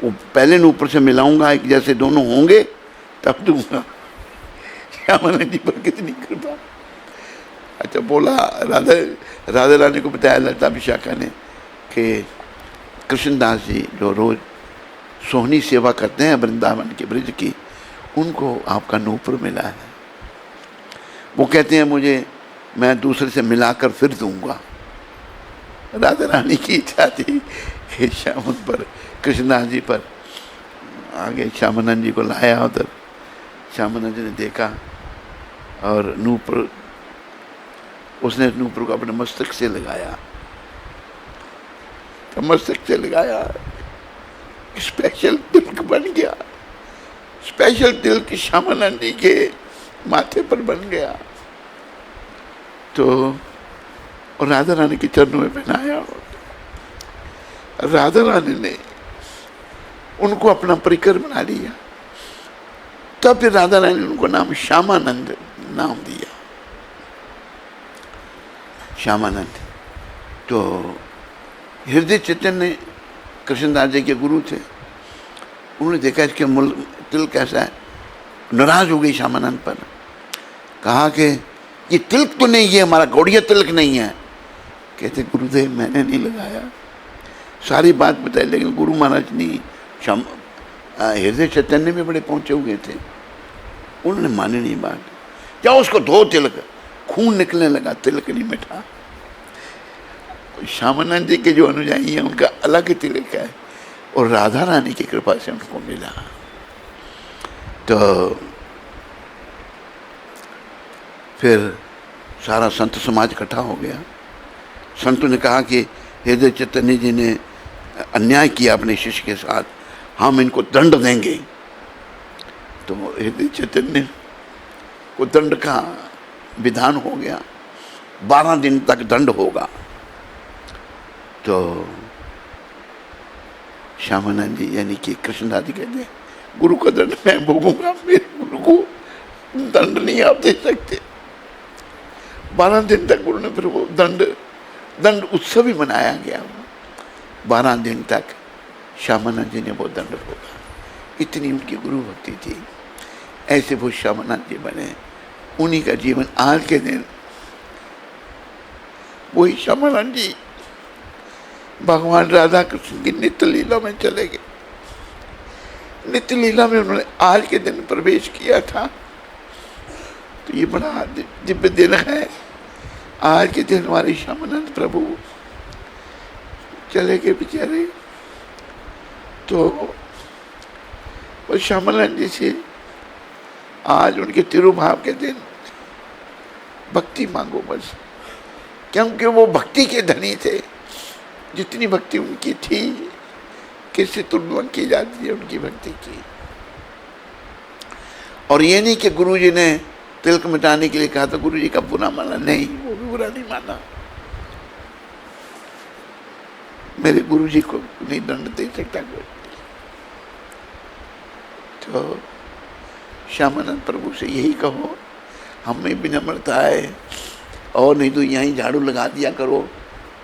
वो पहले नूपुर से मिलाऊंगा, एक जैसे दोनों होंगे तब दूंगा। श्यामानंद जी पर कितनी कृपा। अच्छा बोला, राधा रानी को बताया ललिता विशाखा ने कि कृष्णदास जी जो रोज सोहनी सेवा करते हैं वृंदावन के ब्रिज की, उनको आपका नूपुर मिला है। वो कहते हैं मुझे, मैं दूसरे से मिलाकर फिर दूंगा। राधा रानी की इच्छा थी श्याम पर, कृष्णदास जी पर। आगे श्यामानंद जी को लाया उधर, श्यामानंद जी ने देखा और नूपुर, उसने नूपुर को अपने मस्तक से लगाया, तो मस्तक से लगाया, स्पेशल तिलक बन गया। स्पेशल तिलक श्यामानंद जी के माथे पर बन गया। तो और राधा रानी के चरणों में पहनाया। राधा रानी ने उनको अपना परिकर बना लिया। तब फिर राधा रानी ने उनको नाम श्यामानंद नाम दिया, श्यामानंद। तो हृदय चैतन्य कृष्णदास जी के गुरु थे, उन्होंने देखा इसके मूल तिलक कैसा है, नाराज हो गई श्यामानंद पर। कहा कि ये तिलक तो नहीं, ये हमारा गौड़िया तिलक नहीं है। कहते गुरुदेव मैंने नहीं लगाया, सारी बात बताई, लेकिन गुरु महाराज नहीं, हृदय चैतन्य में बड़े पहुंचे हुए थे, उन्होंने मानी नहीं बात। जाओ उसको धो तिलक, खून निकलने लगा, तिलक नहीं मिटा। श्यामानंद जी के जो अनुयायी हैं उनका अलग ही तिलक है, और राधा रानी की कृपा से उनको मिला। तो फिर सारा संत समाज इकट्ठा हो गया। संतों ने कहा कि हृदय चैतन्य जी ने अन्याय किया अपने शिष्य के साथ, हम इनको दंड देंगे। तो हृदय चैतन्य को दंड का विधान हो गया, 12 दिन तक दंड होगा। तो श्यामानंद जी यानी कि कृष्णदास जी कहते हैं, गुरु का दंड मैं भोगूंगा, मेरे गुरु को दंड नहीं आप दे सकते। 12 दिन तक गुरु ने फिर वो दंड उत्सव ही मनाया गया। 12 दिन तक श्यामानंद जी ने वो दंड भोगा। इतनी उनकी गुरु भक्ति थी। ऐसे वो श्यामानंद जी बने। उन्हीं का जीवन आज के दिन वही श्यामानंद जी भगवान राधा कृष्ण की नित्य लीला में चले गए। नित्य लीला में उन्होंने आज के दिन प्रवेश किया था। तो ये बड़ा दिव्य दिन है। आज के दिन हमारे श्यामानंद प्रभु चले गए बेचारे। तो वो श्यामानंद जी से आज उनके तिरुभाव के दिन भक्ति मांगो बस, क्योंकि वो भक्ति के धनी थे। जितनी भक्ति उनकी थी किससे तुलना की जाती है उनकी भक्ति की। और ये नहीं कि गुरु जी ने तिलक मिटाने के लिए कहा तो गुरु जी का बुरा माना, नहीं, वो भी बुरा नहीं माना। मेरे गुरु जी को नहीं दंड दे सकता कोई। तो श्यामानंद प्रभु से यही कहो, हमें विनम्रता है, और नहीं तो यहीं झाड़ू लगा दिया करो।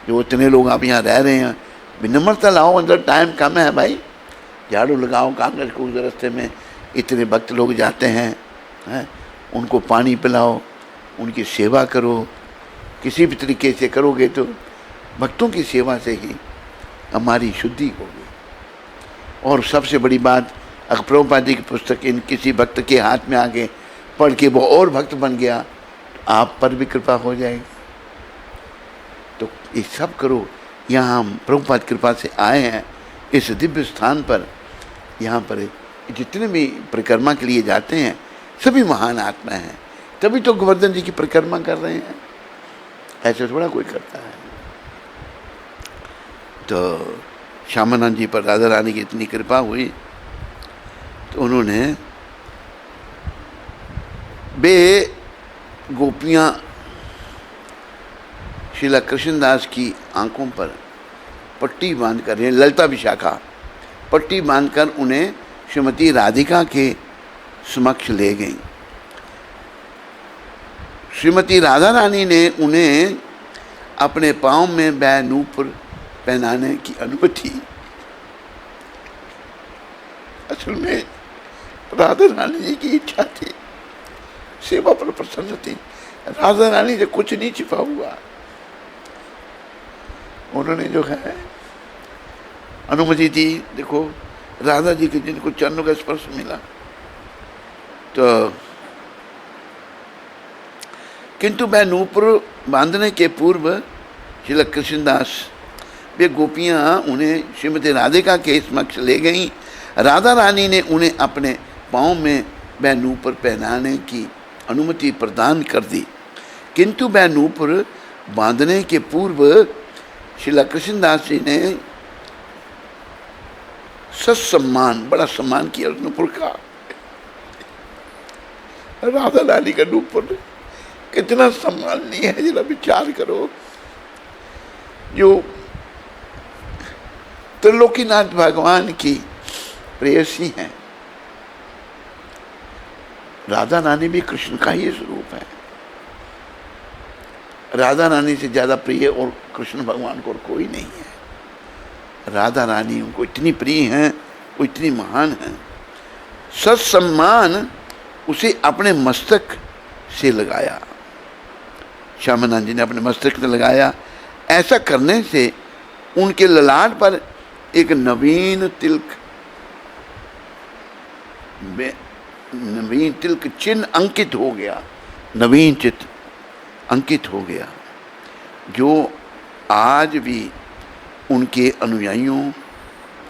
जो इतने लोग आप यहाँ रह रहे हैं, विनम्रता लाओ, अंदर टाइम कम है भाई, झाड़ू लगाओ। कांग्रेस को उस रास्ते में इतने भक्त लोग जाते हैं, उनको पानी पिलाओ, उनकी सेवा करो। किसी भी तरीके से करोगे तो भक्तों की सेवा से ही हमारी शुद्धि होगी। और सबसे बड़ी बात, अगर प्रभुपाद जी की पुस्तक इन किसी भक्त के हाथ में आके पढ़ के वो और भक्त बन गया, आप पर भी कृपा हो जाएगी। तो ये सब करो। यहाँ हम प्रभुपाद कृपा से आए हैं इस दिव्य स्थान पर। यहाँ पर जितने भी परिक्रमा के लिए जाते हैं सभी महान आत्मा हैं, तभी तो गोवर्धन जी की परिक्रमा कर रहे हैं। ऐसे थोड़ा कोई करता है। तो श्यामानंद जी पर राधा रानी की इतनी कृपा हुई तो उन्होंने बे गोपियाँ श्रीला कृष्णदास की आंखों पर पट्टी बांधकर, ललिता विशाखा पट्टी बांधकर उन्हें श्रीमती राधिका के समक्ष ले गई। श्रीमती राधा रानी ने उन्हें अपने पाँव में वह नूपुर पहनाने की अनुमति। असल में राधा रानी जी की इच्छा थी, सेवा पर प्रसन्न थी। राधा रानी से कुछ नहीं छिपा हुआ। उन्होंने जो है अनुमति दी। देखो राधा जी के जिनको चरणों का स्पर्श मिला तो, किंतु वह नूपुर बांधने के पूर्व श्री कृष्णदास वे गोपियाँ उन्हें श्रीमती राधिका के समक्ष ले गईं। राधा रानी ने उन्हें अपने पाँव में वह नूपुर पहनाने की अनुमति प्रदान कर दी, किंतु वह नूपुर बांधने के पूर्व श्रीला कृष्णदास जी ने सत्सम्मान, बड़ा सम्मान किया उस नूपुर का। राधा रानी का नूपुर कितना सम्माननीय है, जरा विचार करो। जो त्रिलोकीनाथ भगवान की प्रेयसी हैं, राधा रानी भी कृष्ण का ही स्वरूप है। राधा रानी से ज़्यादा प्रिय और कृष्ण भगवान को और कोई नहीं है। राधा रानी उनको इतनी प्रिय हैं, वो इतनी महान हैं। सत्सम्मान उसे अपने मस्तक से लगाया। श्यामानंद जी ने अपने मस्तक से लगाया। ऐसा करने से उनके ललाट पर एक नवीन तिलक चिन्ह अंकित हो गया, नवीन चित्र अंकित हो गया, जो आज भी उनके अनुयायियों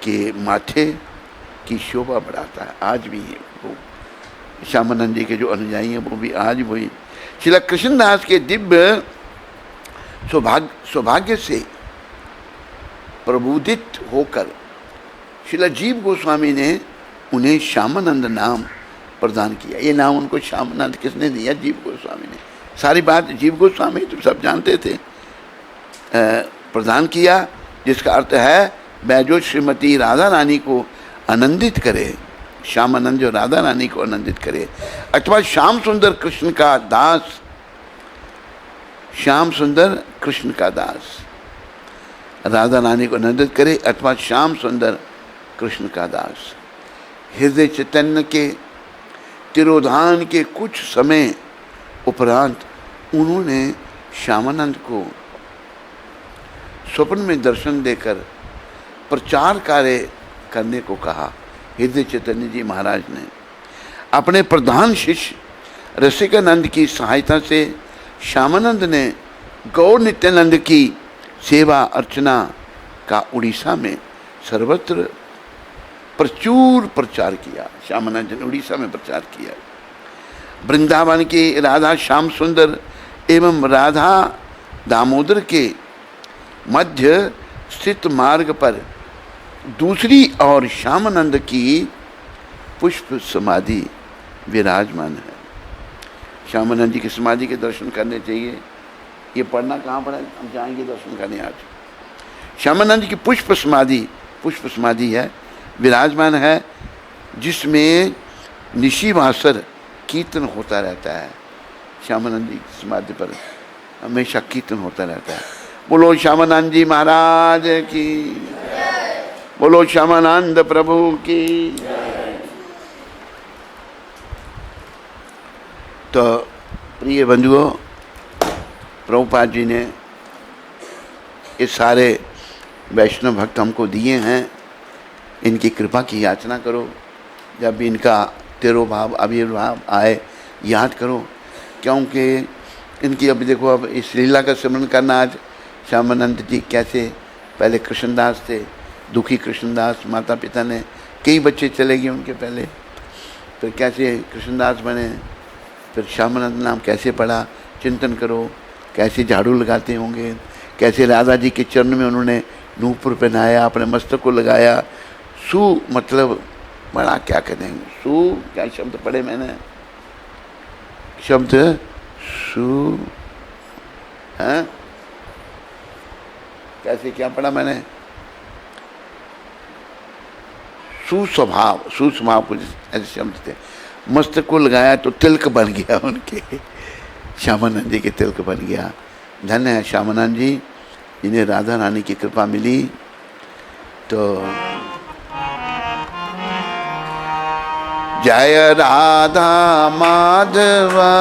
के माथे की शोभा बढ़ाता है। आज भी वो श्यामानंद जी के जो अनुयायी हैं वो भी आज वही श्रील कृष्णदास के दिव्य सौभाग्य से प्रबोधित होकर श्रील जीव गोस्वामी ने उन्हें श्यामानंद नाम प्रदान किया। ये नाम उनको श्यामानंद किसने दिया? जीव गोस्वामी ने। सारी बात जीव गोस्वामी तो सब जानते थे। प्रदान किया, जिसका अर्थ है वह जो श्रीमती राधा रानी को आनंदित करे, श्यामानंद जो राधा रानी को आनंदित करे, अथवा श्याम सुंदर कृष्ण का दास, श्याम सुंदर कृष्ण का दास राधा रानी को आनंदित करे, अथवा श्याम सुंदर कृष्ण का दास। हृदय चैतन्य के तिरोधान के कुछ समय उपरांत उन्होंने श्यामानंद को स्वप्न में दर्शन देकर प्रचार कार्य करने को कहा। हृदय चैतन्य जी महाराज ने अपने प्रधान शिष्य रसिकानंद की सहायता से श्यामानंद ने गौर नित्यानंद की सेवा अर्चना का उड़ीसा में सर्वत्र प्रचुर प्रचार किया। श्यामानंद ने उड़ीसा में प्रचार किया। वृंदावन के राधा श्याम सुंदर एवं राधा दामोदर के मध्य स्थित मार्ग पर दूसरी और श्यामानंद की पुष्प समाधि विराजमान है। श्यामानंद जी की समाधि के दर्शन करने चाहिए। ये पढ़ना कहाँ पड़ा? हम जाएंगे दर्शन करने आज। श्यामानंद जी की पुष्प समाधि है, विराजमान है, जिसमें निशिवासर कीर्तन होता रहता है। श्यामानंद जी की समाधि पर हमेशा कीर्तन होता रहता है। बोलो श्यामानंद जी महाराज की, बोलो श्यामानंद प्रभु की। तो प्रिय बंधुओं, प्रभुपाद जी ने ये सारे वैष्णव भक्त हमको दिए हैं, इनकी कृपा की याचना करो। जब भी इनका तिरोभाव आविर्भाव आए याद करो, क्योंकि इनकी अब देखो, अब इस लीला का स्मरण करना। आज श्यामानंद जी कैसे पहले कृष्णदास थे, दुखी कृष्णदास, माता पिता ने कई बच्चे चले गए उनके पहले, फिर कैसे कृष्णदास बने, फिर श्यामानंद नाम कैसे पड़ा, चिंतन करो। कैसे झाड़ू लगाते होंगे, कैसे राधा जी के चरण में उन्होंने नूपुर पहनाया, अपने मस्तक को लगाया। सु मतलब बड़ा क्या करेंगे, सु क्या शब्द पढ़े मैंने, शब्द सु है, कैसे क्या पढ़ा मैंने, सुस्वभाव कुछ ऐसे शब्द थे। मस्तक को लगाया तो तिलक बन गया उनके, श्यामानंद जी के तिलक बन गया। धन्य है श्यामानंद जी, जिन्हें राधा रानी की कृपा मिली। तो जय राधा माधवा